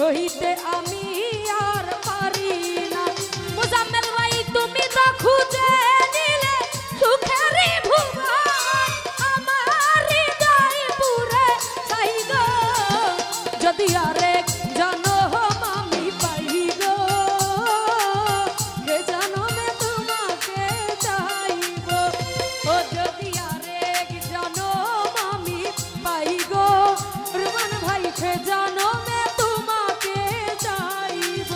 সহিতে আমি আর পারি না। মোজাম্মেল ভাই তুমি তো খুঁজে নিলে সুখেরই ভুবন, আমার হৃদয় পুরে ছাই গো। যদি আরেক জনম আমি পাই গো, হে জনমে তোমাকে চাইব। ও যদি আরেক জনম আমি পাই গো রুমান ভাই, হে জনমে তোমাকে চাইব।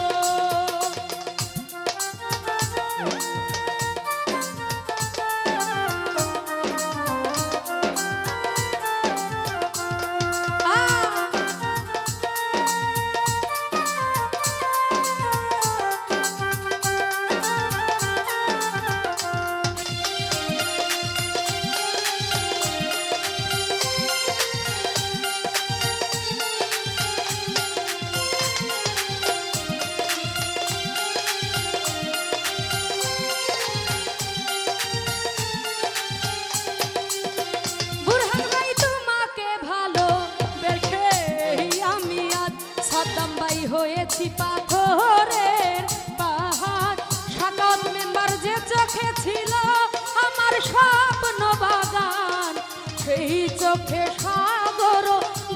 হয়েছি পাথরের পাহাড়, সাগর মেম্বার যে চোখে ছিল আমার স্বপ্ন বাগান, সেই চোখে সাগর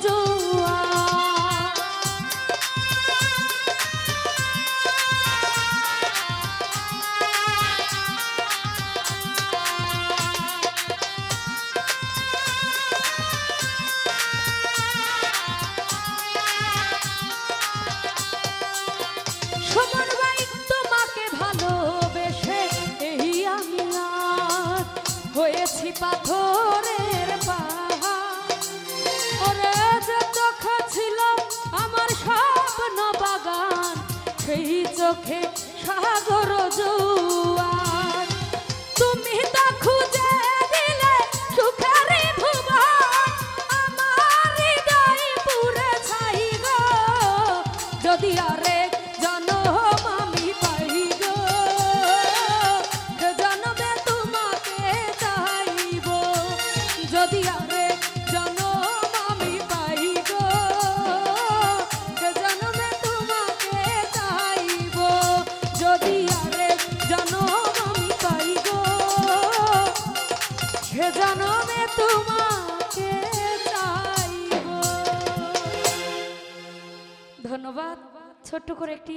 জোয়ার। সুমন ভাই তোমাকে ভালোবেসে এই আমি আজ হয়েছি পাথরের পাহাড়। ওরে যে চোখে ছিল আমার স্বপ্ন বাগান, সেই চোখে সাগর জোয়ার। তুমি তো খুঁজে দিলে সুখেরই ভুবন, আমার হৃদয় পুরে ছাই গো। যদি আরেক জনম আমি পাই গো, হে জনমে তোমাকে চাইব। যদি আরেক জনম আমি পাই গো, হে জনমে তোমাকে চাইব। যদি আরেক জনম আমি পাই গো, হে জনমে তোমাকে চাইব। ধন্যবাদ। ছোট্ট করে একটি